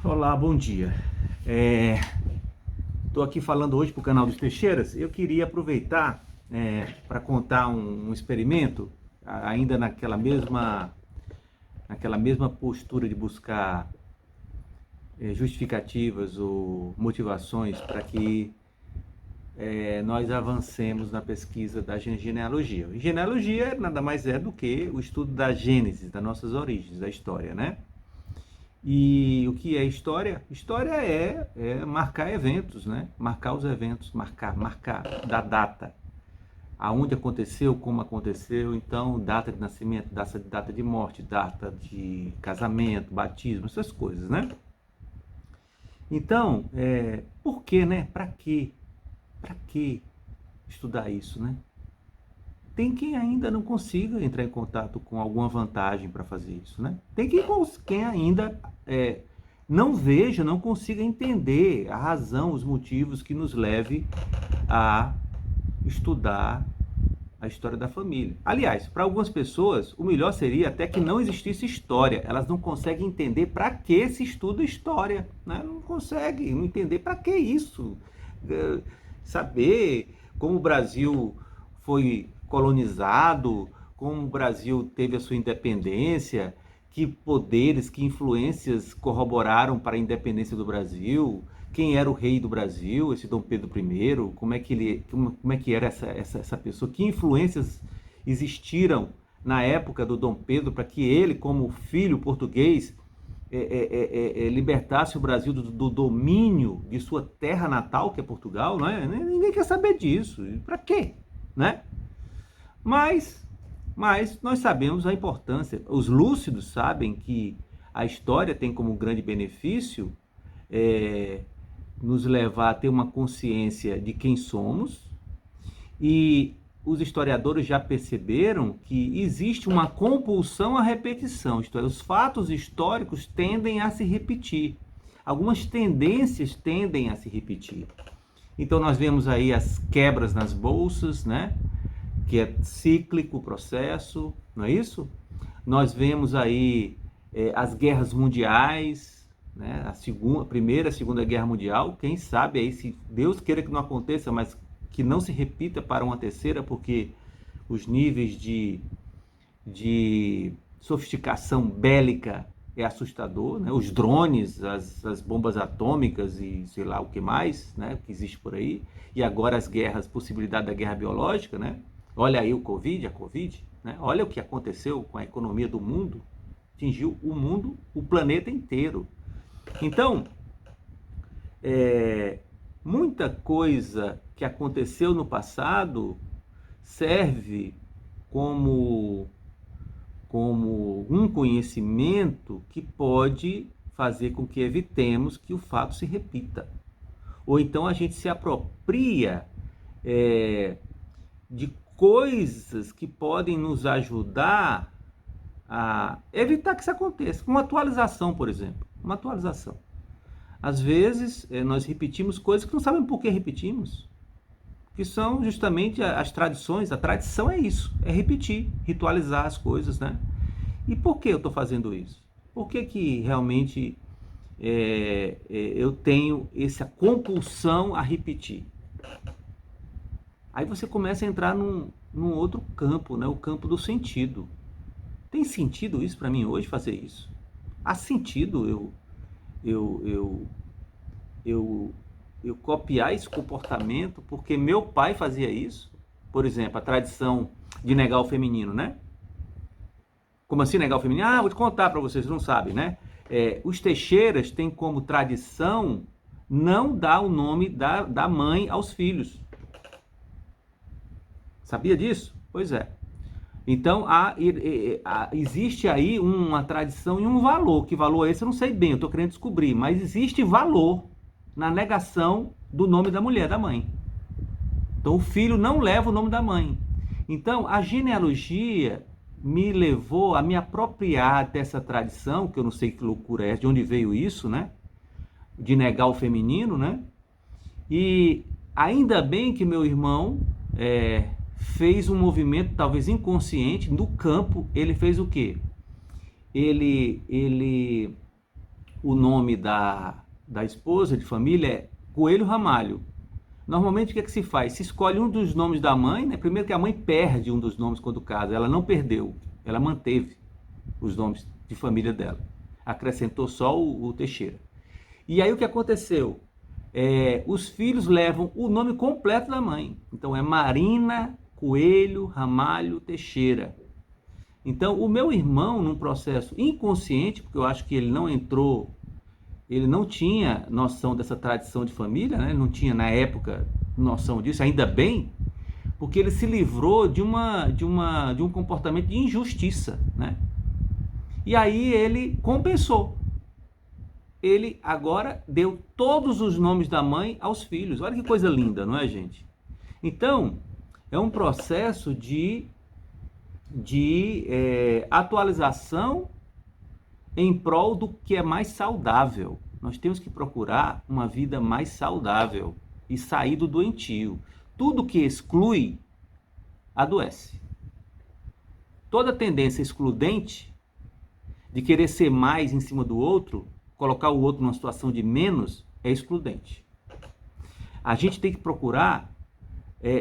Olá, bom dia. Estou aqui falando hoje para o canal dos Teixeiras. Eu queria aproveitar para contar um experimento, ainda naquela mesma postura de buscar justificativas ou motivações para que nós avancemos na pesquisa da genealogia. Genealogia nada mais é do que o estudo da gênese, das nossas origens, da história, né? E o que é história? História é marcar eventos, né? Marcar os eventos, marcar da data. Aonde aconteceu, como aconteceu, então data de nascimento, data de morte, data de casamento, batismo, essas coisas, né? Então, por que, né? Para quê? Para que estudar isso, né? Tem quem ainda não consiga entrar em contato com alguma vantagem para fazer isso, né? Tem quem ainda não veja, não consiga entender a razão, os motivos que nos leve a estudar a história da família. Aliás, para algumas pessoas, o melhor seria até que não existisse história. Elas não conseguem entender para que se estuda história, né? Não conseguem entender para que isso. Saber como o Brasil foi colonizado, como o Brasil teve a sua independência, que poderes, que influências corroboraram para a independência do Brasil, quem era o rei do Brasil, esse Dom Pedro I, como é que era essa pessoa, que influências existiram na época do Dom Pedro para que ele, como filho português, libertasse o Brasil do domínio de sua terra natal, que é Portugal, não é? Ninguém quer saber disso. Para quê? Né? Mas nós sabemos a importância, os lúcidos sabem que a história tem como grande benefício nos levar a ter uma consciência de quem somos, e os historiadores já perceberam que existe uma compulsão à repetição, isto é, os fatos históricos tendem a se repetir, algumas tendências tendem a se repetir. Então nós vemos aí as quebras nas bolsas, né? Que é cíclico o processo, não é isso? Nós vemos aí as guerras mundiais, né? A primeira, a segunda guerra mundial, quem sabe aí, se Deus queira que não aconteça, mas que não se repita para uma terceira, porque os níveis de sofisticação bélica é assustador, né? Os drones, as bombas atômicas e sei lá o que mais, né? Que existe por aí, e agora as guerras, possibilidade da guerra biológica, né? Olha aí a Covid, né? Olha o que aconteceu com a economia do mundo, atingiu o mundo, o planeta inteiro. Então, muita coisa que aconteceu no passado serve como um conhecimento que pode fazer com que evitemos que o fato se repita. Ou então a gente se apropria de coisas que podem nos ajudar a evitar que isso aconteça. Uma atualização, por exemplo. Uma atualização. Às vezes, nós repetimos coisas que não sabemos por que repetimos. Que são justamente as tradições. A tradição é isso. É repetir, ritualizar as coisas, né? E por que eu estou fazendo isso? Por que realmente eu tenho essa compulsão a repetir? Aí você começa a entrar num outro campo, né? O campo do sentido. Tem sentido isso para mim hoje fazer isso? Há sentido eu copiar esse comportamento porque meu pai fazia isso? Por exemplo, a tradição de negar o feminino, né? Como assim negar o feminino? Ah, vou te contar para vocês, não sabem, né? Os Teixeiras têm como tradição não dar o nome da mãe aos filhos. Sabia disso? Pois é. Então, existe aí uma tradição e um valor. Que valor é esse? Eu não sei bem, eu estou querendo descobrir. Mas existe valor na negação do nome da mulher, da mãe. Então, o filho não leva o nome da mãe. Então, a genealogia me levou a me apropriar dessa tradição, que eu não sei que loucura é, de onde veio isso, né? De negar o feminino, né? E ainda bem que meu irmão fez um movimento talvez inconsciente no campo. Ele fez o quê? Ele o nome da esposa de família é Coelho Ramalho. Normalmente o que é que se faz? Se escolhe um dos nomes da mãe, né? Primeiro que a mãe perde um dos nomes quando casa, ela não perdeu, ela manteve os nomes de família dela. Acrescentou só o Teixeira. E aí o que aconteceu? Os filhos levam o nome completo da mãe. Então é Marina Coelho Ramalho Teixeira. Então o meu irmão, num processo inconsciente, porque eu acho que ele não tinha noção dessa tradição de família, né? Ele não tinha na época noção disso, ainda bem, porque ele se livrou de um comportamento de injustiça, né? E aí ele compensou. Ele agora deu todos os nomes da mãe aos filhos. Olha que coisa linda, não é, gente? Então, é um processo de atualização em prol do que é mais saudável. Nós temos que procurar uma vida mais saudável e sair do doentio. Tudo que exclui, adoece. Toda tendência excludente de querer ser mais em cima do outro, colocar o outro numa situação de menos, é excludente. A gente tem que procurar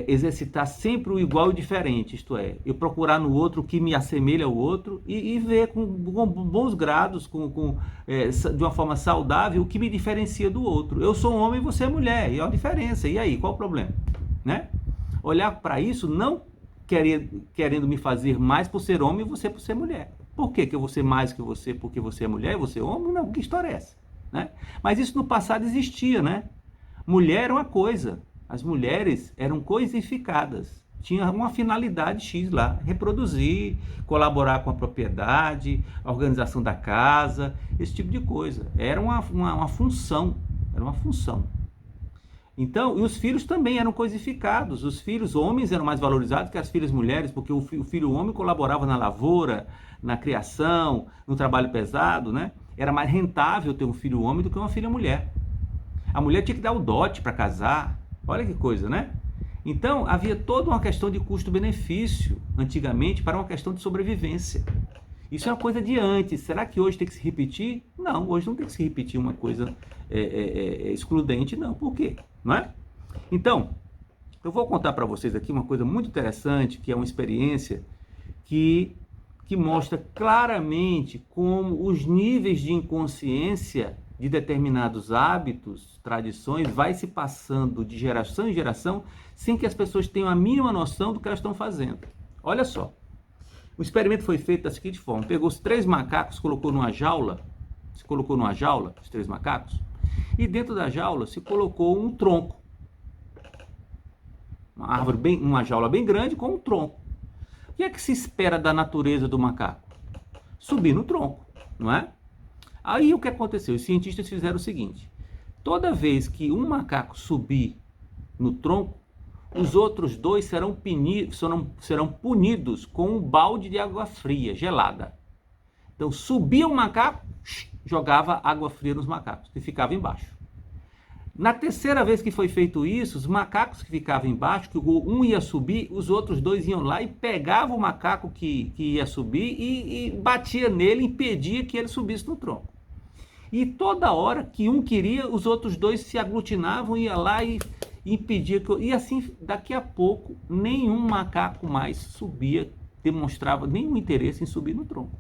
exercitar sempre o igual e o diferente, isto é, eu procurar no outro o que me assemelha ao outro e ver com bons grados, de uma forma saudável, o que me diferencia do outro. Eu sou um homem e você é mulher, e é uma diferença, e aí, qual o problema? Né? Olhar para isso não querendo me fazer mais por ser homem e você por ser mulher. Por que eu vou ser mais que você porque você é mulher e você é homem? Não, que história é essa? Né? Mas isso no passado existia, né? Mulher era uma coisa, as mulheres eram coisificadas, tinha uma finalidade X lá, reproduzir, colaborar com a propriedade, a organização da casa, esse tipo de coisa. Era uma função, era uma função. Então, e os filhos também eram coisificados, os filhos homens eram mais valorizados que as filhas mulheres, porque o filho homem colaborava na lavoura, na criação, no trabalho pesado, né? Era mais rentável ter um filho homem do que uma filha mulher. A mulher tinha que dar o dote para casar, olha que coisa, né? Então, havia toda uma questão de custo-benefício, antigamente, para uma questão de sobrevivência. Isso é uma coisa de antes. Será que hoje tem que se repetir? Não, hoje não tem que se repetir uma coisa excludente, não. Por quê? Não é? Então, eu vou contar para vocês aqui uma coisa muito interessante, que é uma experiência que mostra claramente como os níveis de inconsciência de determinados hábitos, tradições, vai se passando de geração em geração, sem que as pessoas tenham a mínima noção do que elas estão fazendo. Olha só, o experimento foi feito da seguinte forma: pegou os 3 macacos, colocou numa jaula, os 3 macacos, e dentro da jaula se colocou um tronco, uma jaula bem grande com um tronco. O que é que se espera da natureza do macaco? Subir no tronco, não é? Aí o que aconteceu? Os cientistas fizeram o seguinte: toda vez que um macaco subir no tronco, os outros 2 serão punidos com um balde de água fria, gelada. Então subia o macaco, jogava água fria nos macacos, que ficavam embaixo. Na terceira vez que foi feito isso, os macacos que ficavam embaixo, que um ia subir, os outros 2 iam lá e pegavam o macaco que ia subir e batia nele, impedia que ele subisse no tronco. E toda hora que um queria, os outros 2 se aglutinavam, ia lá e impedia que... E assim, daqui a pouco, nenhum macaco mais subia, demonstrava nenhum interesse em subir no tronco.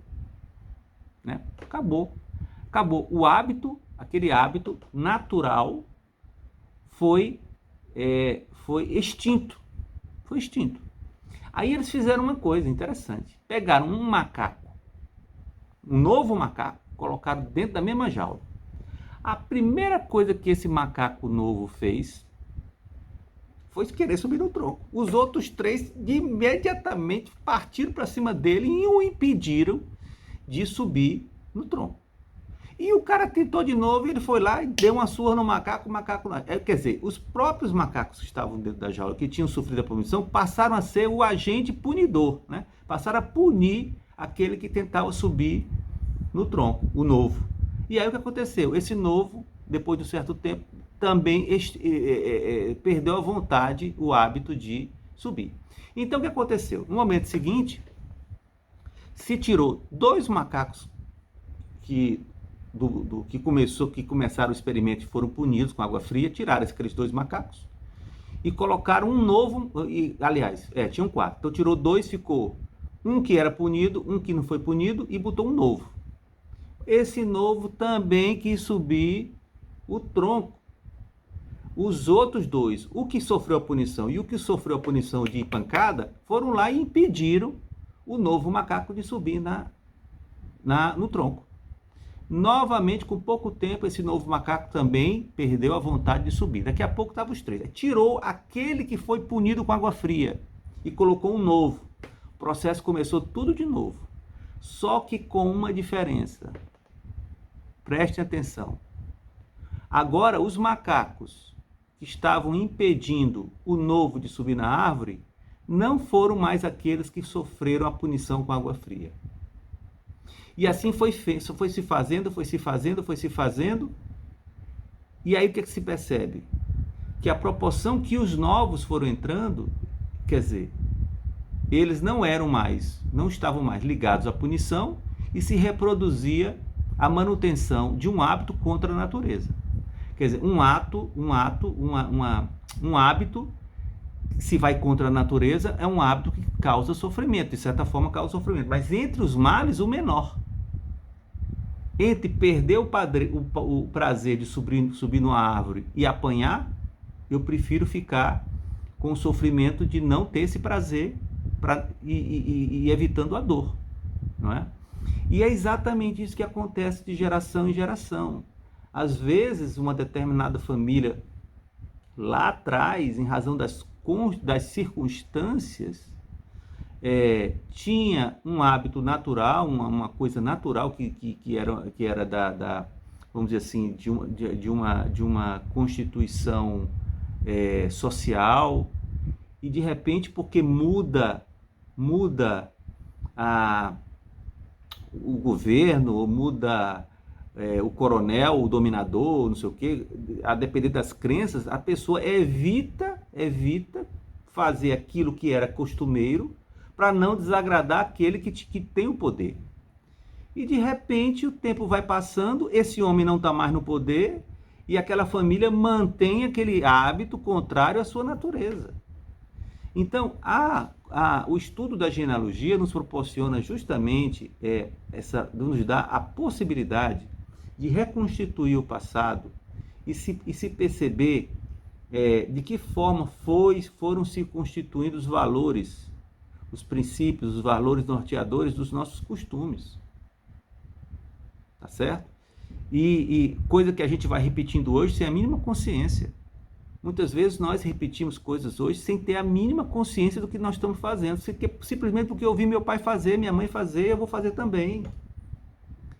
Né? Acabou. O hábito, aquele hábito natural, foi extinto. Foi extinto. Aí eles fizeram uma coisa interessante. Pegaram um macaco, um novo macaco, colocaram dentro da mesma jaula. A primeira coisa que esse macaco novo fez foi querer subir no tronco. Os outros 3 imediatamente partiram para cima dele e o impediram de subir no tronco. E o cara tentou de novo, ele foi lá e deu uma surra no macaco, o macaco não. Quer dizer, os próprios macacos que estavam dentro da jaula, que tinham sofrido a punição, passaram a ser o agente punidor, né? Passaram a punir aquele que tentava subir no tronco, o novo. E aí o que aconteceu? Esse novo, depois de um certo tempo, também perdeu a vontade, o hábito de subir. Então o que aconteceu? No momento seguinte, se tirou 2 macacos que que começaram o experimento e foram punidos com água fria, tiraram aqueles 2 macacos e colocaram um novo, tinham 4. Então tirou 2, ficou um que era punido, um que não foi punido e botou um novo. Esse novo também quis subir o tronco. Os outros 2, o que sofreu a punição e o que sofreu a punição de pancada, foram lá e impediram o novo macaco de subir no tronco. Novamente, com pouco tempo, esse novo macaco também perdeu a vontade de subir. Daqui a pouco estavam os 3. Tirou aquele que foi punido com água fria e colocou um novo. O processo começou tudo de novo. Só que com uma diferença. Prestem atenção. Agora, os macacos que estavam impedindo o novo de subir na árvore não foram mais aqueles que sofreram a punição com água fria. E assim foi se fazendo. E aí o que se percebe? Que a proporção que os novos foram entrando, quer dizer, eles não estavam mais ligados à punição e se reproduzia a manutenção de um hábito contra a natureza. Quer dizer, um hábito, se vai contra a natureza, é um hábito que causa sofrimento, de certa forma causa sofrimento. Mas entre os males, o menor. Entre perder o prazer de subir numa árvore e apanhar, eu prefiro ficar com o sofrimento de não ter esse prazer e evitando a dor, não é? E é exatamente isso que acontece de geração em geração. Às vezes, uma determinada família, lá atrás, em razão das circunstâncias, tinha um hábito natural, uma coisa natural que era vamos dizer assim, de uma constituição social, e de repente, porque muda o governo, ou muda o coronel, o dominador, não sei o quê, a depender das crenças, a pessoa evita fazer aquilo que era costumeiro para não desagradar aquele que tem o poder. E de repente o tempo vai passando, esse homem não está mais no poder e aquela família mantém aquele hábito contrário à sua natureza. Então, o estudo da genealogia nos proporciona justamente nos dá a possibilidade de reconstituir o passado e se perceber de que forma foram se constituindo os valores, os princípios, os valores norteadores dos nossos costumes. Tá certo? E coisa que a gente vai repetindo hoje sem a mínima consciência. Muitas vezes nós repetimos coisas hoje sem ter a mínima consciência do que nós estamos fazendo. Simplesmente porque eu vi meu pai fazer, minha mãe fazer, eu vou fazer também.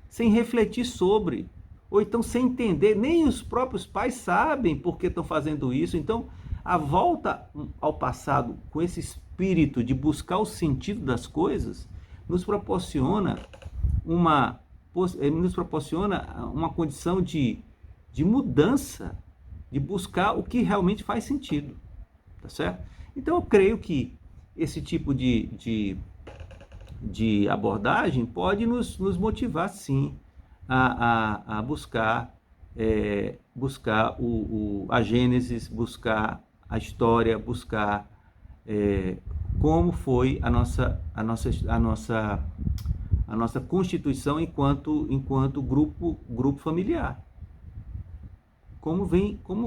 Sem refletir sobre. Ou então sem entender. Nem os próprios pais sabem por que estão fazendo isso. Então, a volta ao passado com esse espírito de buscar o sentido das coisas nos proporciona uma condição de mudança, de buscar o que realmente faz sentido, tá certo? Então eu creio que esse tipo de abordagem pode nos motivar sim a buscar a Gênesis, buscar a história, buscar como foi a nossa constituição enquanto grupo familiar. Como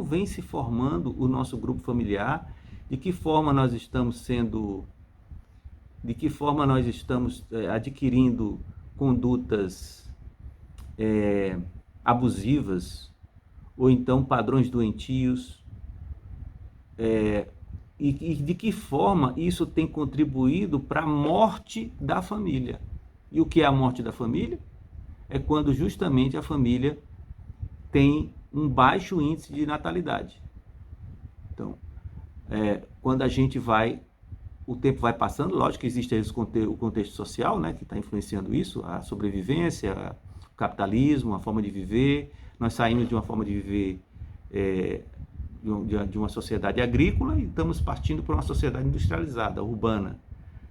vem se formando o nosso grupo familiar, de que forma nós estamos adquirindo condutas abusivas, ou então padrões doentios, e de que forma isso tem contribuído para a morte da família. E o que é a morte da família? É quando justamente a família tem um baixo índice de natalidade. Então, quando o tempo vai passando, lógico que existe o contexto social, né, que está influenciando isso, a sobrevivência, o capitalismo, a forma de viver. Nós saímos de uma forma de viver de uma sociedade agrícola e estamos partindo para uma sociedade industrializada, urbana.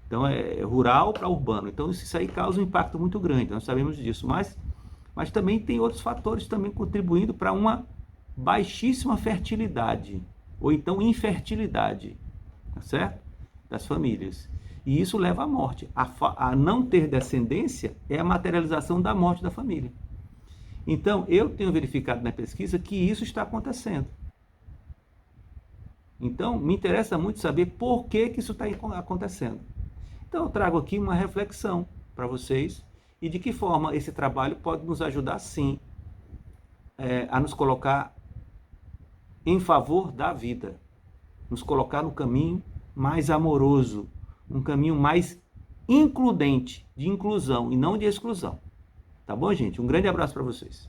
Então, é rural para urbano. Então, isso aí causa um impacto muito grande, nós sabemos disso. Mas mas também tem outros fatores também contribuindo para uma baixíssima fertilidade, ou então infertilidade, tá certo? Das famílias. E isso leva à morte. A não ter descendência é a materialização da morte da família. Então, eu tenho verificado na pesquisa que isso está acontecendo. Então, me interessa muito saber por que isso está acontecendo. Então, eu trago aqui uma reflexão para vocês e de que forma esse trabalho pode nos ajudar, sim, a nos colocar em favor da vida, nos colocar no caminho mais amoroso, um caminho mais includente, de inclusão e não de exclusão. Tá bom, gente? Um grande abraço para vocês.